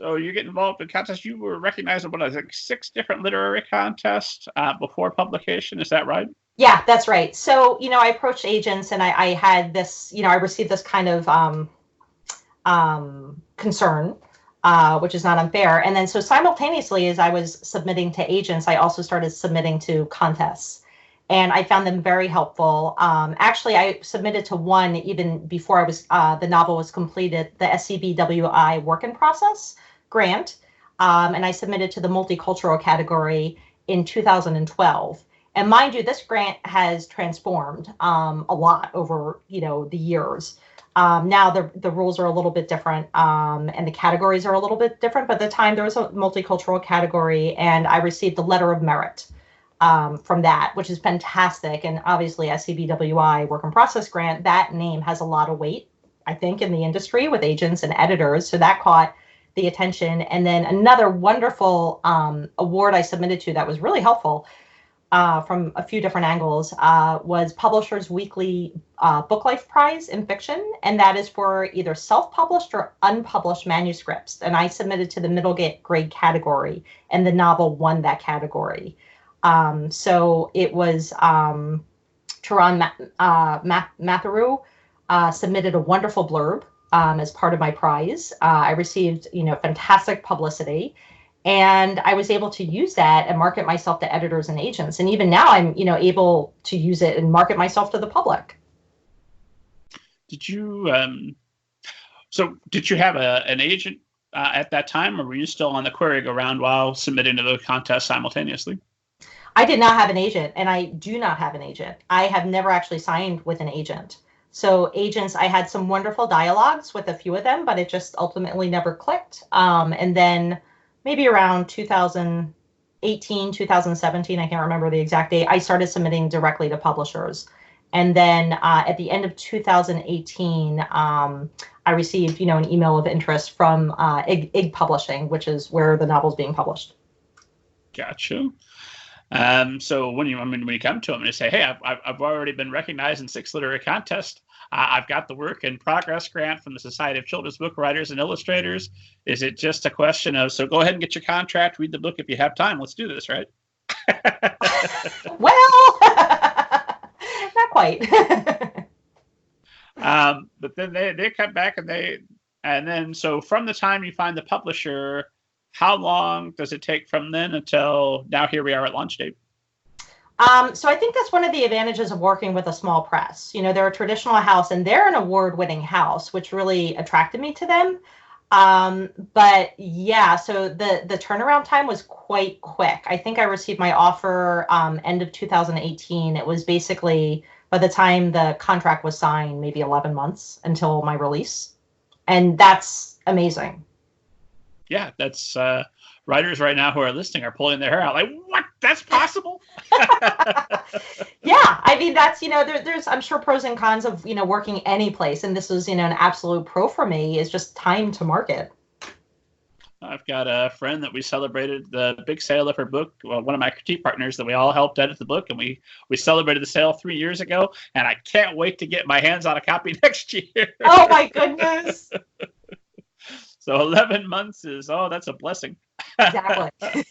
So you get involved in contests. You were recognized in, what, I think, 6 different literary contests before publication. Is that right? Yeah, that's right. So, I approached agents and I had this, I received this kind of concern, which is not unfair. And then so simultaneously, as I was submitting to agents, I also started submitting to contests. And I found them very helpful. Actually, I submitted to one even before the novel was completed, the SCBWI Work-in-Progress Grant. And I submitted to the multicultural category in 2012. And mind you, this grant has transformed a lot over, the years. Now the rules are a little bit different, and the categories are a little bit different. But at the time, there was a multicultural category, and I received the letter of merit from that, which is fantastic. And obviously, SCBWI Work-in-Progress Grant, that name has a lot of weight, I think, in the industry with agents and editors. So that caught the attention. And then another wonderful award I submitted to that was really helpful from a few different angles was Publishers Weekly Booklife Prize in fiction. And that is for either self-published or unpublished manuscripts. And I submitted to the middle grade category, and the novel won that category. So it was Taran Matharu submitted a wonderful blurb as part of my prize. I received, fantastic publicity. And I was able to use that and market myself to editors and agents. And even now I'm, able to use it and market myself to the public. Did you have an agent at that time, or were you still on the query go round while submitting to the contest simultaneously? I did not have an agent, and I do not have an agent. I have never actually signed with an agent. So agents, I had some wonderful dialogues with a few of them, but it just ultimately never clicked. And then maybe around 2018, 2017, I can't remember the exact date, I started submitting directly to publishers. And then at the end of 2018, I received, an email of interest from IG Publishing, which is where the novel's being published. Gotcha. So when you come to them and you say, hey, I've already been recognized in 6 literary contests, I've got the Work-in-Progress Grant from the Society of Children's Book Writers and Illustrators. Is it just a question of, so go ahead and get your contract, read the book if you have time, let's do this, right? Well, not quite. But then they come back and then so from the time you find the publisher, how long does it take from then until now here we are at launch date? So I think that's one of the advantages of working with a small press. They're a traditional house and they're an award-winning house, which really attracted me to them. But yeah, so the turnaround time was quite quick. I think I received my offer end of 2018. It was basically, by the time the contract was signed, maybe 11 months until my release. And that's amazing. Yeah, that's writers right now who are listening are pulling their hair out like, what? That's possible? Yeah, I mean, that's, there's, I'm sure, pros and cons of, working any place. And this was, an absolute pro for me, is just time to market. I've got a friend that we celebrated the big sale of her book. Well, one of my critique partners that we all helped edit the book, and we celebrated the sale 3 years ago. And I can't wait to get my hands on a copy next year. Oh, my goodness. So 11 months that's a blessing. Exactly.